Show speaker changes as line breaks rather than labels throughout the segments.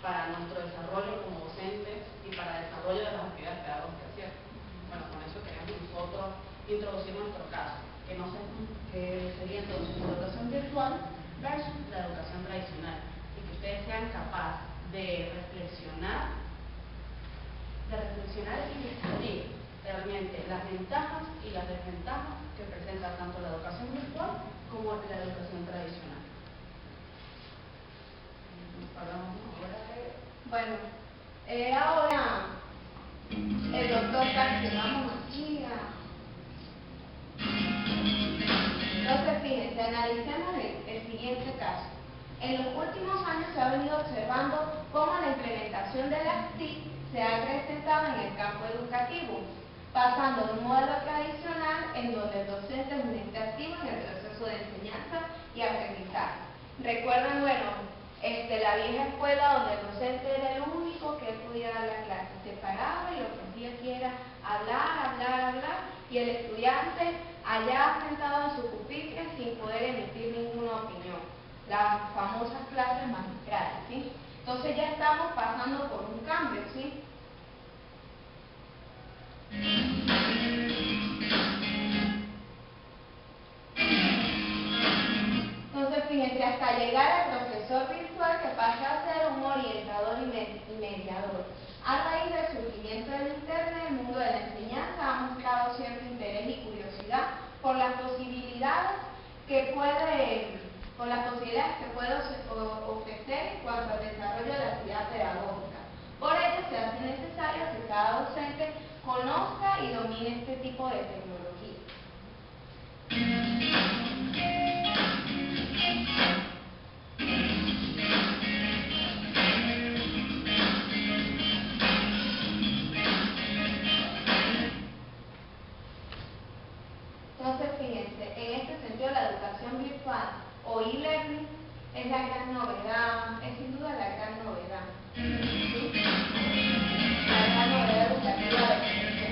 para nuestro desarrollo como docentes y para el desarrollo de las actividades pedagógicas, ¿cierto? Bueno, con eso queremos nosotros introducir nuestro caso, que sería entonces la educación virtual versus la educación tradicional, y que ustedes sean capaces de reflexionar y discutir realmente las ventajas y las desventajas que presenta tanto la educación virtual como la educación tradicional. Hablamos ahora de...
Bueno, ahora el doctor Sánchez, vamos aquí Entonces, fíjense, analicemos el siguiente caso. En los últimos años se ha venido observando cómo la implementación de las TIC se ha acrecentado en el campo educativo, pasando de un modelo tradicional en donde el docente es un ente activo en el proceso de enseñanza y aprendizaje. Recuerden, bueno, la vieja escuela donde el docente era el único que podía dar la clase, se paraba y lo que hacía aquí era hablar, y el estudiante allá sentado en su pupitre sin poder emitir ninguna opinión, las famosas clases magistrales, ¿sí? Entonces ya estamos pasando por un cambio, ¿sí? Entonces, fíjense, hasta llegar al profesor virtual que pasa a ser un orientador y mediador. A raíz del surgimiento del Internet, el mundo de la enseñanza ha mostrado cierto interés y curiosidad por las posibilidades que puede ofrecer en cuanto al desarrollo de la actividad pedagógica. Por ello, se hace necesario que cada docente conozca y domine este tipo de tecnología. Entonces, fíjense, en este sentido la educación virtual o e-learning es la gran novedad, es sin duda la gran novedad. ¿Sí? La gran novedad educativa del presente.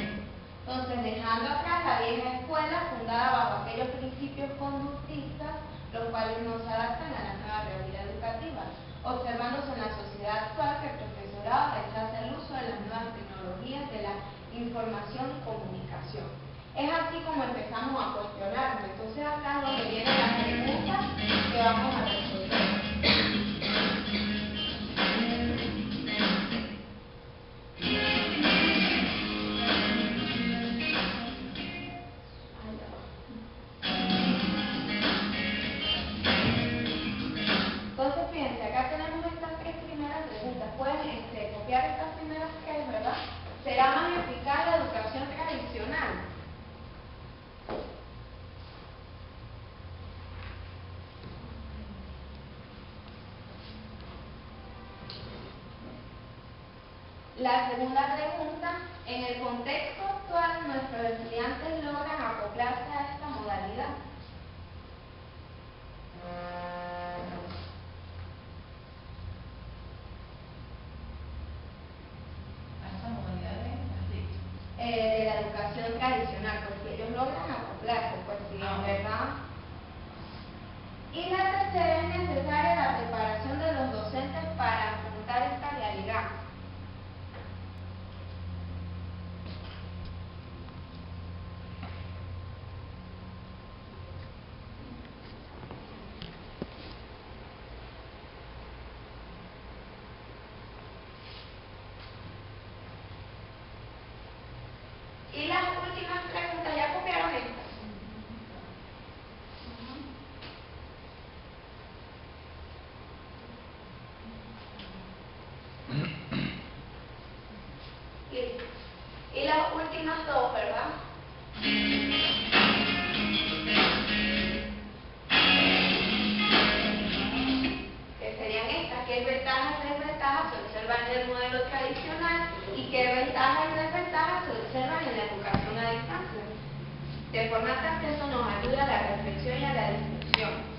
Entonces, dejando atrás la vieja escuela fundada bajo aquellos principios conductistas, los cuales no se adaptan a la nueva realidad educativa, observándose en la sociedad actual que el profesorado rechaza el uso de las nuevas tecnologías de la información y comunicación. Es así como empezamos a cuestionarnos. Entonces acá es donde vienen las preguntas que vamos a resolver. Entonces fíjense, acá tenemos estas tres primeras preguntas. Pueden copiar estas primeras tres, ¿verdad? ¿Será más eficaz la educación tradicional? La segunda pregunta, en el contexto actual, ¿nuestros estudiantes logran acoplarse a esta modalidad?
¿A esta modalidad
de la educación tradicional, porque ellos logran acoplarse, pues sí, ¿verdad? Y la tercera, es necesaria la preparación de los docentes para afrontar esta realidad. Y las últimas preguntas, ¿ya copiaron estas? Listo. Y las últimas dos, ¿verdad? Que serían estas. ¿Qué ventajas y desventajas se observan en el modelo tradicional y qué ventajas y desventajas se observan en la educación a distancia? De forma tal que eso nos ayuda a la reflexión y a la discusión.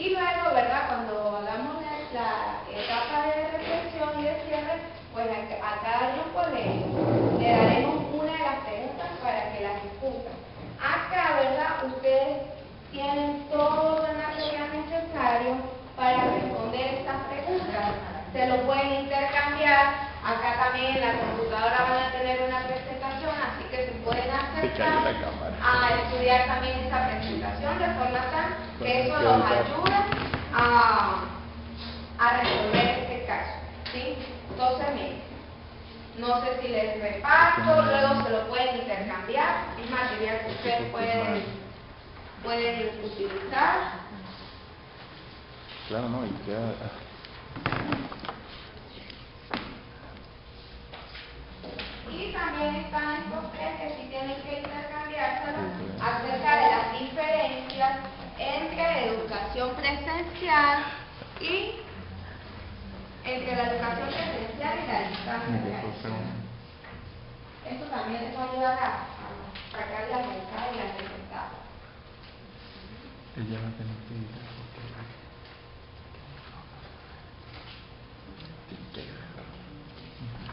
Y luego, ¿verdad? Cuando hagamos la etapa de reflexión y de cierre, pues a cada grupo le daremos una de las preguntas para que las discutan. Acá, ¿verdad? Ustedes tienen todo el material necesario para responder estas preguntas. Se lo pueden intercambiar. Acá también en la computadora van a tener una presentación, así que se pueden acercar a estudiar también esa presentación de forma tal que eso los ayuda a resolver este caso, ¿sí? Entonces, miren, no sé si les reparto, luego se lo pueden intercambiar, es material que ustedes pueden utilizar.
Claro, no, y queda...
Y también están estos tres que sí tienen que intercambiárselo acerca de las diferencias entre educación presencial y entre la educación presencial y la distancia. Esto también les va a ayudar a sacar las ventajas y las desventajas.
Ella va a tener que ir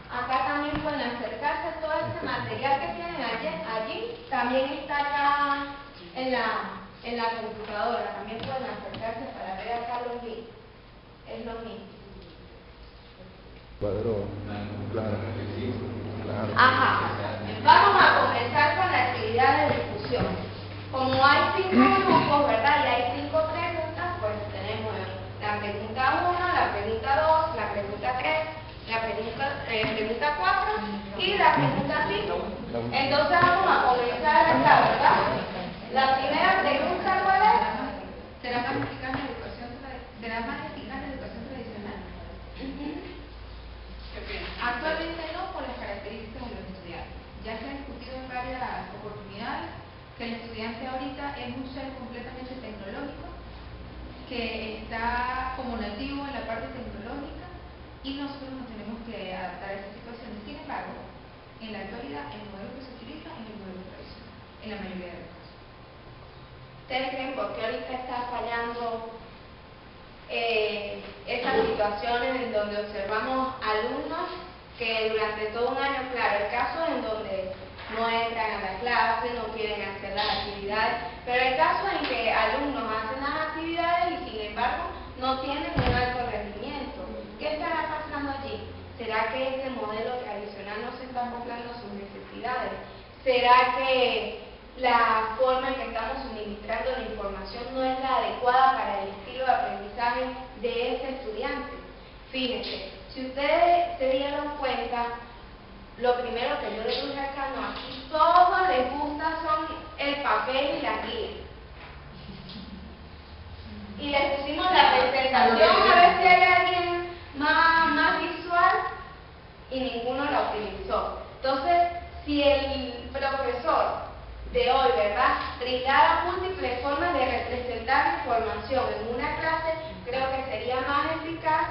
Acá también pueden acercarse a todo este material que tienen allí. También está acá en la computadora. También pueden acercarse para ver acá los links. Es lo mismo.
Cuadro, claro.
Ajá. Vamos a comenzar con la actividad de discusión. Como hay 5 grupos, ¿verdad? Y hay 5 preguntas, pues tenemos la pregunta 1, la pregunta 2, la pregunta 3, la pregunta 4 y la pregunta 5. Entonces vamos a comenzar acá, ¿verdad? La primera pregunta, ¿cuál es?
¿Será más eficaz la educación tradicional? Actualmente no, por las características de los estudiantes. Ya se ha discutido en varias oportunidades que el estudiante ahorita es un ser completamente tecnológico, que está como nativo en la parte tecnológica y nosotros nos tenemos que adaptar a esas situaciones. Sin embargo, en la actualidad el modelo que se utiliza es el modelo tradicional, en la mayoría de los casos.
¿Ustedes creen por qué ahorita está fallando esas situaciones en donde observamos alumnos que durante todo un año, claro, hay casos en donde no entran a la clase, no quieren hacer las actividades, pero hay casos en que alumnos hacen las actividades y sin embargo no tienen un alto rendimiento? ¿Qué estará pasando allí? ¿Será que este modelo tradicional no se está acoplando a sus necesidades? ¿Será que la forma en que estamos suministrando la información no es la adecuada para el estilo de aprendizaje de ese estudiante? Fíjense, si ustedes se dieron cuenta, lo primero que yo les dije acá, no, aquí todos les gusta son el papel y la guía. Y les pusimos la presentación a ver si hay alguien más visual y ninguno la utilizó. Entonces, si el profesor de hoy, ¿verdad?, brindara múltiples formas de representar información en una clase, creo que sería más eficaz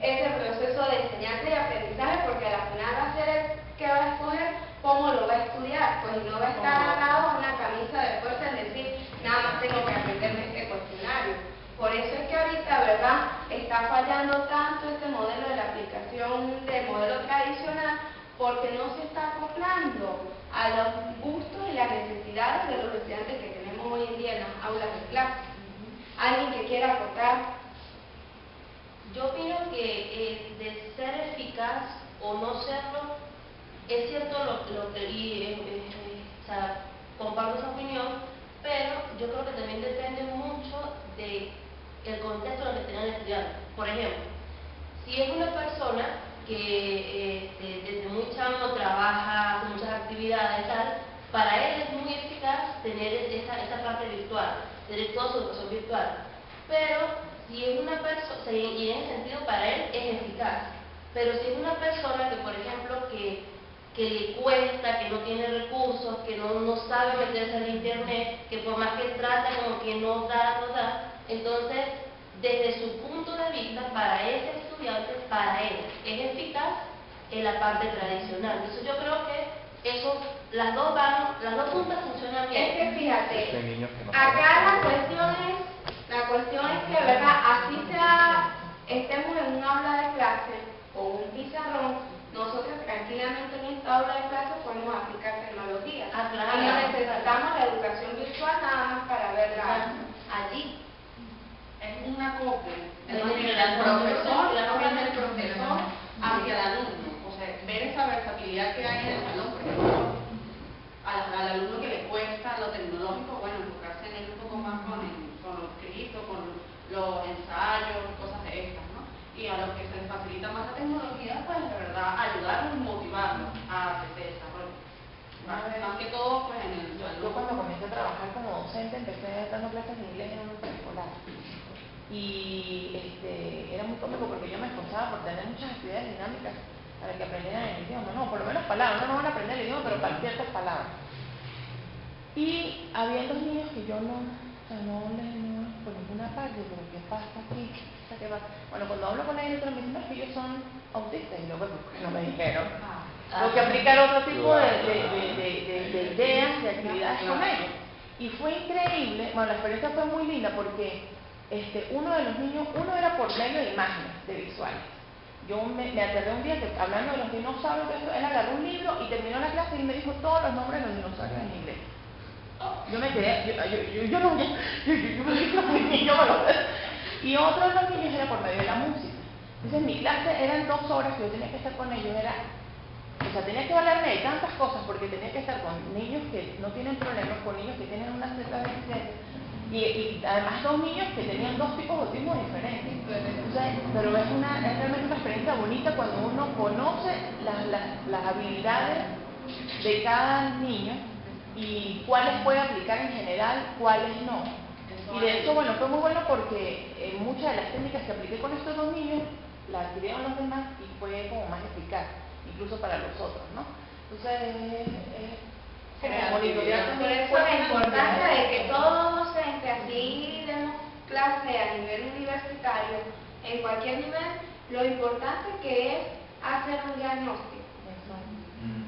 ese proceso de enseñanza y aprendizaje, porque al final va a ser el que va a escoger cómo lo va a estudiar, pues no va a estar atado a una camisa de fuerza en decir, nada más tengo que aprenderme este cuestionario. Por eso es que ahorita, ¿verdad?, está fallando tanto este modelo de la aplicación del modelo tradicional, porque no se está acoplando a los gustos y las necesidades de los estudiantes que tenemos hoy en día en las aulas de clase. ¿Alguien que quiera aportar?
Yo opino que de ser eficaz o no serlo, es cierto lo que o sea, comparto esa opinión, pero yo creo que también depende mucho del contexto en el que tenga el estudiante. Por ejemplo, si es una persona que desde muy chamo trabaja, hace muchas actividades y tal, para él es muy eficaz tener esa parte virtual, tener toda su educación virtual. Pero si es una persona, y en ese sentido para él es eficaz, pero si es una persona que, por ejemplo, que le cuesta, que no tiene recursos, que no sabe meterse en internet, que por más que trata como que no da, entonces desde su punto de vista, para ese estudiante, para él es eficaz en la parte tradicional. Entonces yo creo que las dos puntas funcionan bien.
Es que fíjate, acá la cuestión cuestión es que, ¿verdad? Así sea, estemos en un aula de clase o un pizarrón, nosotros tranquilamente en esta aula de clase podemos aplicar tecnología.
Claro.
Y no necesitamos la educación virtual nada más para verla allí.
Es un acopio
Es
del
la
profesor,
profesora,
del profesor hacia el alumno. O sea, ver esa versatilidad que hay en el salón, por ejemplo, al alumno que le cuesta lo tecnológico, bueno, enfocarse en él un poco más con lo escrito, con los ensayos, cosas de estas, ¿no? Y a los que se les facilita más la tecnología, pues de verdad ayudarlos y motivarlos a que se desarrollen. Más que todo, pues en el
Yo cuando comencé a trabajar como docente empecé dando clases de inglés en un preescolar y era muy cómico porque yo me esforzaba por tener muchas actividades dinámicas para que aprendieran el idioma, no, por lo menos palabras, no van a aprender el idioma, pero para ciertas palabras. Y había dos niños que yo no por ninguna parte, pero ¿qué pasa aquí? ¿Qué pasa? Bueno, cuando hablo con ellos, me dicen que ellos son autistas y luego no me dijeron. Tengo que aplicar otro tipo de ideas, de actividades con ellos. Y fue increíble, bueno, la experiencia fue muy linda porque uno de los niños, uno era por medio de imágenes, de visuales. Yo me aterré un día que hablando de los dinosaurios, él agarró un libro y terminó la clase y me dijo todos los nombres de los dinosaurios en inglés. Yo me quedé, yo no, yo me dije, y otro de los niños era por medio de la música. Entonces mi clase eran 2 horas que yo tenía que estar con ellos, tenía que valerme de tantas cosas porque tenía que estar con niños que no tienen problemas, con niños que tienen unas ciertas deficiencias y además 2 niños que tenían 2 tipos de autismo diferentes. Pero es realmente una experiencia bonita cuando uno conoce las habilidades de cada niño y cuáles puede aplicar en general, cuáles no. Y de hecho, bueno, fue muy bueno porque muchas de las técnicas que apliqué con estos 2 niños las adquirieron los demás y fue como más eficaz, incluso para los otros, ¿no? Entonces, como monitorear
Por eso la importancia de que todo docente, así demos clase a nivel universitario, en cualquier nivel, lo importante que es hacer un diagnóstico.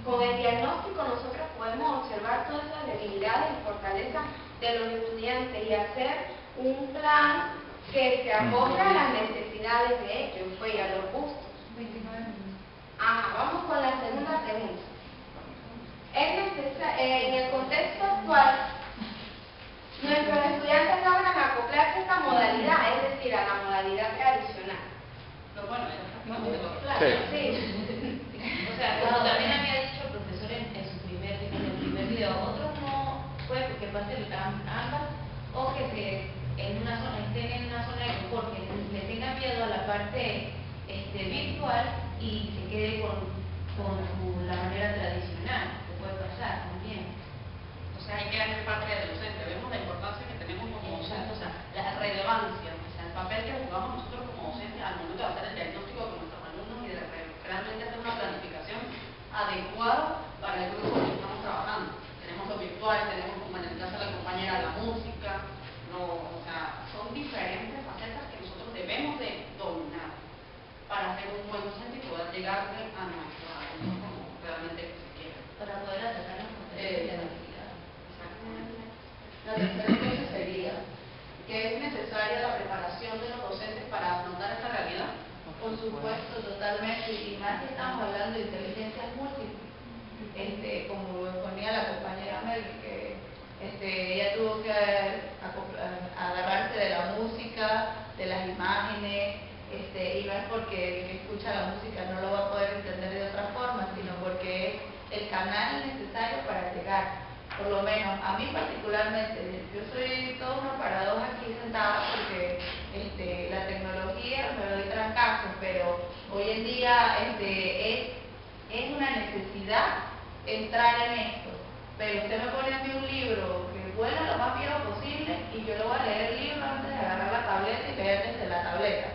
Con el diagnóstico nosotros podemos observar todas esas debilidades y fortalezas de los estudiantes y hacer un plan que se acople a las necesidades de ellos, pues, y a los gustos.
29 minutos.
Vamos con la segunda pregunta. En el contexto actual, nuestros estudiantes logran acoplarse a esta modalidad, es decir, a la modalidad tradicional.
Pero bueno,
Claro, sí.
O sea, como también había dicho el profesor en el primer video, otros no puede porque pasen ambas o que estén en una zona de confort, que le tengan miedo a la parte virtual y se quede con la manera tradicional, que puede pasar también.
O sea, hay que hacer parte del docente. Vemos la importancia que tenemos como docentes, o sea, la relevancia, o sea, el papel que jugamos nosotros como docentes al momento de hacer el diagnóstico con nuestros alumnos y de realmente hacer una planificación adecuada para el grupo que estamos trabajando. Tenemos lo virtual, tenemos, como en el caso de la compañera, la música, o sea, son diferentes facetas que nosotros debemos de dominar para ser un buen docente y poder llegar a nuestros alumnos como realmente se quiera.
Para poder atacar los contenidos de la actividad.
Exactamente. La tercera entonces sería que es necesaria la preparación de los docentes para afrontar esta realidad.
Por supuesto, totalmente, y más que estamos hablando de inteligencias múltiples, como lo ponía la compañera Mel, que ella tuvo que agarrarse de la música, de las imágenes, y no es porque el que escucha la música no lo va a poder entender de otra forma, sino porque es el canal necesario para llegar. Por lo menos, a mí particularmente, yo soy toda una paradoja aquí sentada porque la tecnología me doy trancazos, pero hoy en día es una necesidad entrar en esto. Pero usted me pone a mí un libro que vuela lo más viejo posible y yo lo voy a leer el libro antes de agarrar la tableta y leer desde la tableta.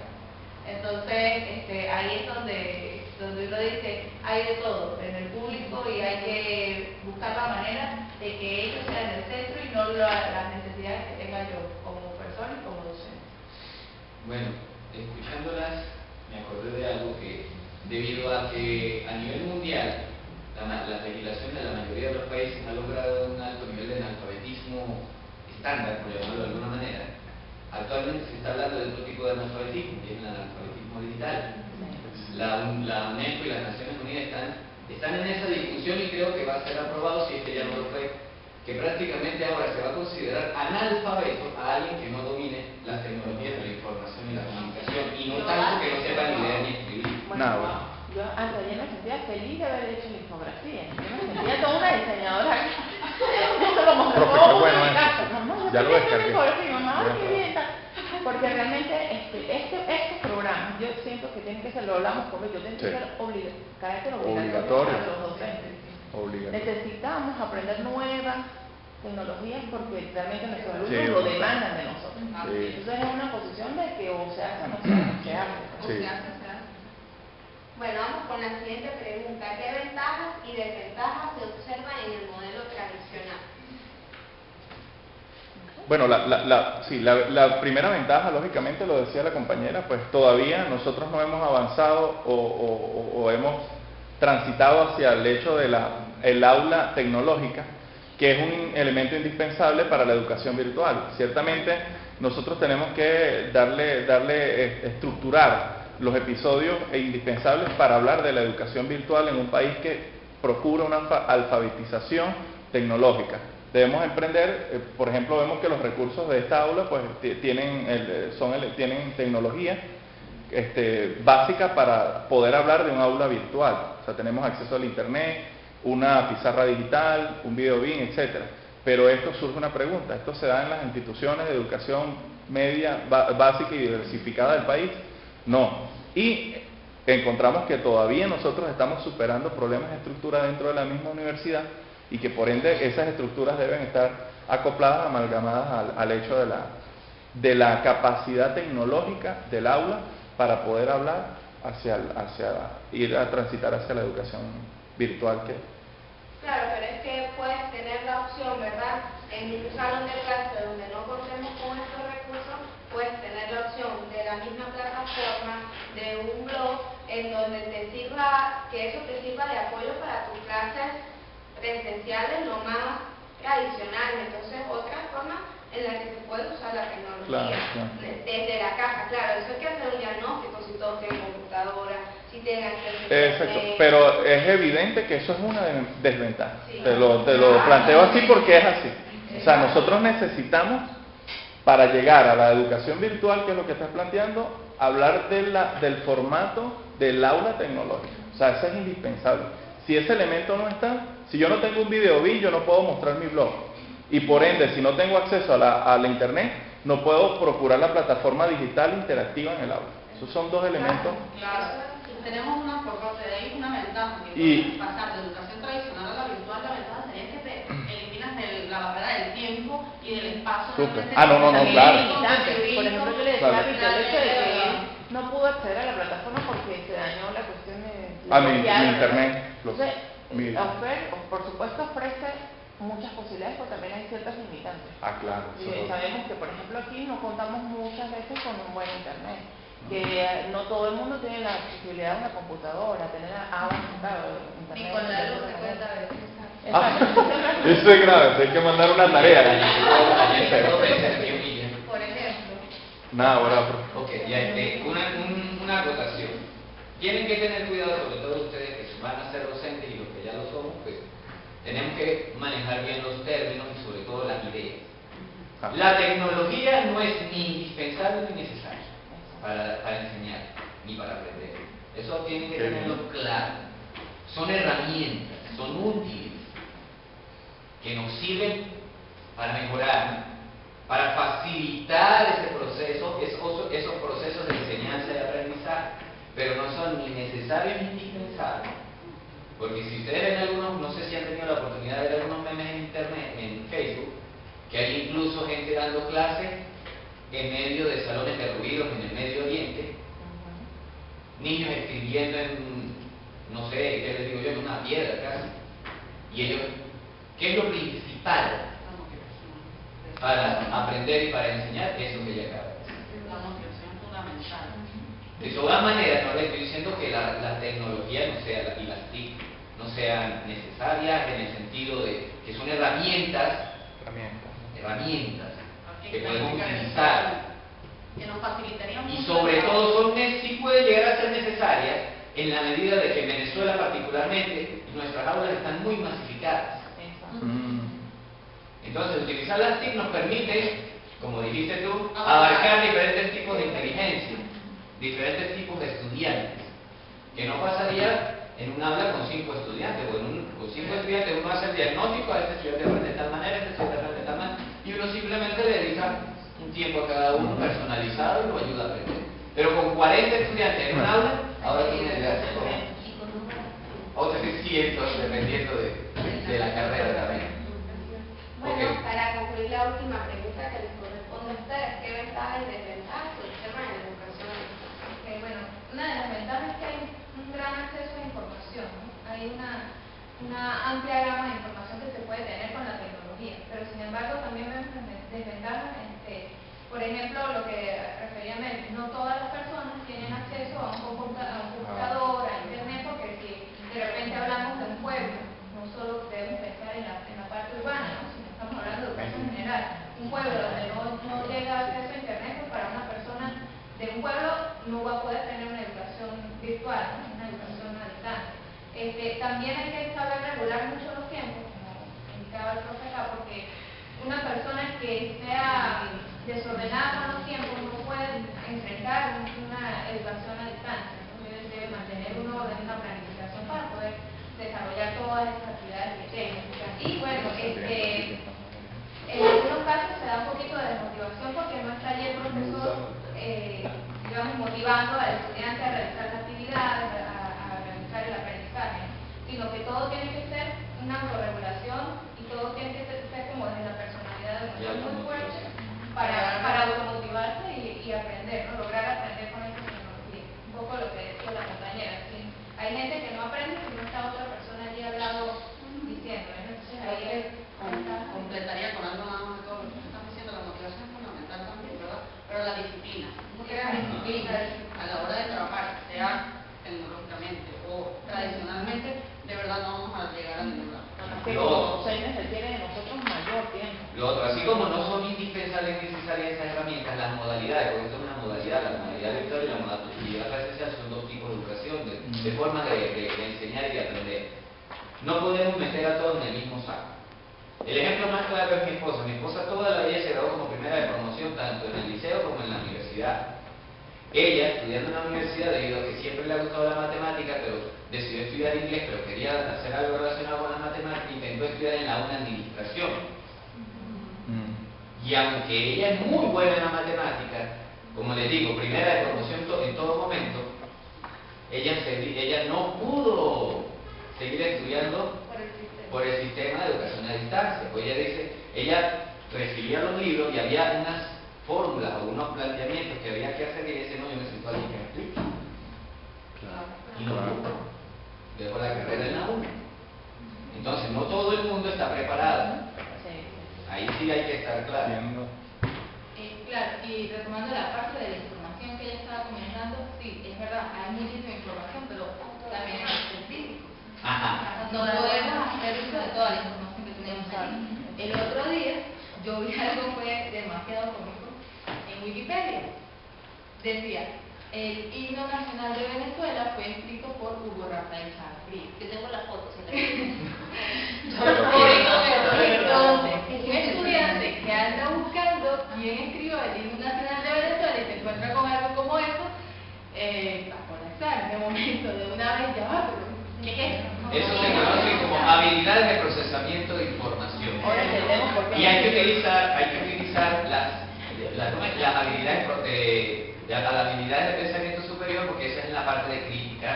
Entonces, ahí es donde uno dice, hay de todo en el público y hay que buscar la manera de que ellos sean el centro y no las necesidades que tenga yo como persona y como docente.
Bueno, escuchándolas me acordé de algo que, debido a que a nivel mundial la legislación de la mayoría de los países ha logrado un alto nivel de analfabetismo estándar, por llamarlo de alguna manera, actualmente que prácticamente ahora se va a considerar analfabeto a alguien que no domine las tecnologías de la información y la comunicación, y no tanto que no sepa ni leer ni escribir.
Bueno,
No, bueno.
yo ayer me sentía feliz de haber hecho la infografía. Yo me sentía toda una diseñadora. Esto lo mostré
Profe,
todo
qué bueno
en mi
eso.
casa. Mamá, yo
Ya lo
quería hacer
descargué.
infografía. Mamá,
Ya.
qué bien. Tal. Porque realmente estos programas, yo siento que tienen que ser, lo hablamos con ellos, tienen que
Sí.
ser carácter
Obligatorio.
obligatorio para los docentes.
Obligatorio.
Necesitamos aprender nuevas tecnologías porque realmente nuestros alumnos
Sí,
lo
bueno.
demandan de nosotros.
Sí.
Entonces es una posición de que o se hace o no se hace, se hace.
Sí.
Bueno, vamos con la siguiente pregunta. ¿Qué ventajas y desventajas se observan en el modelo tradicional?
Bueno, la primera ventaja, lógicamente, lo decía la compañera, pues todavía nosotros no hemos avanzado o hemos transitado hacia el hecho de el aula tecnológica, que es un elemento indispensable para la educación virtual. Ciertamente, nosotros tenemos que estructurar los episodios indispensables para hablar de la educación virtual en un país que procura una alfabetización tecnológica. Debemos emprender, por ejemplo, vemos que los recursos de esta aula pues tienen tecnología básica para poder hablar de un aula virtual. O sea, tenemos acceso al internet, una pizarra digital, un video BIM, etcétera. Pero esto surge una pregunta, ¿esto se da en las instituciones de educación media, básica y diversificada del país? No. Y encontramos que todavía nosotros estamos superando problemas de estructura dentro de la misma universidad y que por ende esas estructuras deben estar acopladas, amalgamadas al hecho de la capacidad tecnológica del aula para poder hablar ir a transitar hacia la educación virtual que
Claro, pero es que puedes tener la opción, ¿verdad? En un salón de clase donde no contemos con estos recursos, puedes tener la opción de la misma plataforma, de un blog, en donde que eso te sirva de apoyo para tus clases presenciales lo más tradicionales. Entonces, otra forma en la que se puede usar la tecnología.
Claro.
Desde la casa, claro, eso hay que hacer un diagnóstico, si todos tienen computadora, si tienen acceso a
Exacto,
internet.
pero es evidente que eso es una desventaja.
Sí.
Te lo planteo así porque es así. O sea, nosotros necesitamos, para llegar a la educación virtual, que es lo que estás planteando, hablar del formato del aula tecnológica. O sea, eso es indispensable. Si ese elemento no está, si yo no tengo un video BIM, yo no puedo mostrar mi blog. Y por ende, si no tengo acceso a la internet, no puedo procurar la plataforma digital interactiva en el aula. Esos son dos elementos.
Claro, tenemos una por parte de ahí una ventaja, que
Y-
puedes pasar de educación tradicional a la virtual. La ventaja sería que te eliminas la barrera del tiempo y del espacio.
Súper.
realmente.
Ah, no,
También
claro.
es limitante. Por ejemplo, yo le decía
Claro.
a Víctor el hecho de que él no pudo acceder a la plataforma porque se dañó la cuestión de
Mi
bloquear,
internet.
Entonces,
Mi-
por supuesto ofrece muchas posibilidades, pero también hay ciertas limitantes.
Ah, claro.
Y
eso es otro.
sabemos que, por ejemplo, aquí no contamos muchas veces con un buen internet, que no todo el mundo tiene la accesibilidad a una computadora, tener claro, internet.
Ni con la luz se cuenta a veces.
Ah, eso es grave, hay que mandar una tarea.
Por ejemplo.
Nada, ahora, profe.
Ok, ya una acotación. Tienen que tener cuidado, sobre todo ustedes que van a ser docentes y los que ya lo somos, pues tenemos que manejar bien los términos y sobre todo las ideas.
Ah.
La tecnología no es ni indispensable ni necesaria para enseñar ni para aprender. Eso tienen que
Qué
tenerlo
bien.
claro. Son herramientas, son útiles, que nos sirven para mejorar, para facilitar ese proceso, esos procesos de enseñanza y aprendizaje, pero no son ni necesarios ni indispensables. Porque si ustedes ven algunos, no sé si han tenido la oportunidad de ver algunos memes en internet, en Facebook, que hay incluso gente dando clases en medio de salones derruidos en el Medio Oriente, niños escribiendo en, no sé, ¿qué les digo yo?, en una piedra casi. Y ellos, ¿qué es lo principal para aprender y para enseñar? Eso que ya acaba de decir.
La motivación es fundamental.
De todas maneras, no le estoy diciendo que la tecnología no sea, y las TIC no sean necesarias en el sentido de que son herramientas que podemos utilizar.
Que nos facilitaría
Y
mucho
sobre
el
todo sí puede llegar a ser necesaria en la medida de que en Venezuela particularmente nuestras aulas están muy masificadas.
Exacto.
Mm.
Entonces, utilizar las TIC nos permite, como dijiste tú, abarcar diferentes tipos de inteligencia, diferentes tipos de estudiantes, que no pasaría en un aula con 5 estudiantes, o con 5 estudiantes uno hace el diagnóstico, a este estudiante aprende de tal manera, este estudiante aprende de tal manera, y uno simplemente le dedica un tiempo a cada uno personalizado y lo ayuda a aprender. Pero con 40 estudiantes en un aula, ahora tú me dirás otros 600 dependiendo de la carrera también.
Bueno,
Ok.
para concluir la última pregunta que les corresponde a ustedes, ¿qué ventajas y desventajas del tema de la educación a distancia?
Bueno, una de las ventajas es que hay un gran acceso a información, ¿no? Hay una amplia gama de información que se puede tener con la tecnología, pero sin embargo también vemos desventajas, por ejemplo, lo que refería Mel, no todas las personas tienen acceso a un computador, a internet, porque si de repente hablamos de un pueblo, no solo debemos pensar en la parte urbana, ¿no? Sino estamos hablando de educación general. Un pueblo donde no llega acceso a internet, pues para una persona de un pueblo no va a poder tener una educación virtual, ¿no? Una educación a distancia. También hay que saber regular mucho los tiempos, como indicaba el profe acá, porque una persona que sea desordenada con los tiempos no puede enfrentar una educación a distancia. Entonces debe mantener un orden, una planificación para poder desarrollar todas esas actividades que tenga. Y bueno, en algunos casos se da un poquito de desmotivación porque no está allí el profesor, digamos, motivando al estudiante a realizar las actividades, a realizar el aprendizaje, sino que todo tiene que ser una autorregulación y todo tiene que ser como desde la personalidad de uno, muy fuerte para automotivarse y aprender, ¿no? Lograr aprender con esta tecnología. Un poco lo que decía la compañera. ¿Sí? Hay gente que no aprende si no está otra persona allí al lado diciendo, ¿no? Entonces ahí es
completaría con algo más de todo lo que están diciendo. La motivación es fundamental también, ¿verdad? Pero la disciplina. Uno crea disciplina a la hora de trabajar, sea tecnológicamente o tradicionalmente, de verdad no vamos a llegar a ningún lado.
Que como docentes requiere de nosotros mayor tiempo.
Lo otro, así como no son indispensables y necesarias esas herramientas, las modalidades, porque esto es una modalidad, la modalidad virtual y la modalidad presencial son dos tipos de educación, de formas de enseñar y de aprender. No podemos meter a todos en el mismo saco. El ejemplo más claro es mi esposa. Mi esposa toda la vida se graduó como primera de promoción, tanto en el liceo como en la universidad. Ella, estudiando en la universidad, debido a que siempre le ha gustado la matemática, pero decidió estudiar inglés, pero quería hacer algo relacionado con la matemática, intentó estudiar en la UNA Administración. Y aunque ella es muy buena en la matemática, como les digo, primera de promoción en todo momento, ella no pudo seguir estudiando por el sistema de educación a distancia. Pues ella recibía los libros y había unas fórmulas o unos planteamientos que había que hacer y ella decía, no, yo necesito a alguien que me explique. Y no pudo. Dejó la carrera en la UNA. Entonces, no todo el mundo está preparado. Ahí sí hay que estar claro.
Claro, y retomando la parte de la información que ella estaba comentando, sí, es verdad, hay muchísima información, pero también hay específicos.
Ajá.
No podemos hacer uso de toda la información que tenemos ahí. El otro día yo vi algo que fue demasiado cómico en Wikipedia. Decía, el himno nacional de Venezuela fue escrito por Hugo Rafael Sanabria.
Yo tengo las fotos.
Entonces, un estudiante que anda buscando quién escribió el himno nacional de Venezuela y se encuentra con algo como eso, va a colapsar de momento, de una vez ya va, pero ¿qué es eso?
Eso se conoce como habilidades de procesamiento de información.
Ahora entendemos por qué.
Y hay que utilizar las habilidades de pensamiento superior, porque esa es la parte de crítica.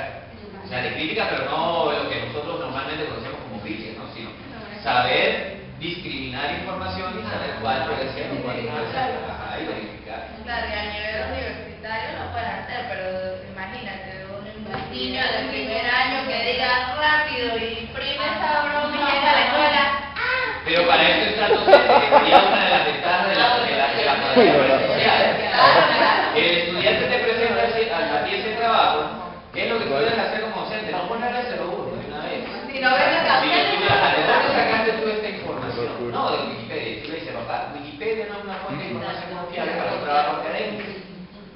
O sea, de crítica, pero no lo que nosotros normalmente conocemos como crítica, ¿no? Sino saber discriminar información y saber cuál puede ser o cuál no puede ser. Ajá, y verificar.
Claro, y a nivel universitario lo pueden hacer, pero imagínate, un niño de primer año que diga rápido y imprime esa broma y llega a la escuela.
Pero para eso está el docente, que sería una de las ventajas de la modalidad presencial. El estudiante te presenta a ti ese trabajo, ¿qué es lo que tú debes hacer como docente? No ponerle 0-1 de una vez.
Si no ven acá,
¿De dónde sacaste tú esta información? No, de Wikipedia. Tú le dices, papá, Wikipedia no es una fuente de información confiable para un trabajo académico.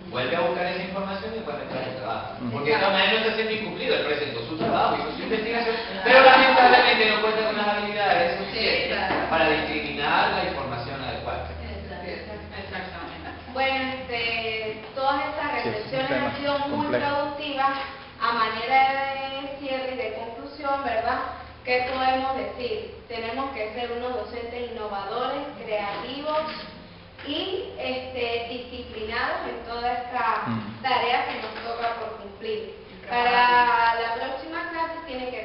Vuelve a buscar esa información y después entrar el trabajo. Porque de esta manera no está siendo incumplido. Él presentó su trabajo, hizo su investigación, pero lamentablemente no cuenta con las habilidades suficientes para discriminar la información adecuada.
Exactamente.
Bueno, todas estas
Sí, es un
reflexiones
tema
han sido muy
complejo.
productivas. A manera de cierre y de conclusión, ¿verdad? ¿Qué podemos decir? Tenemos que ser unos docentes innovadores, creativos y disciplinados en toda esta tarea que nos toca por cumplir. Para la próxima clase tiene que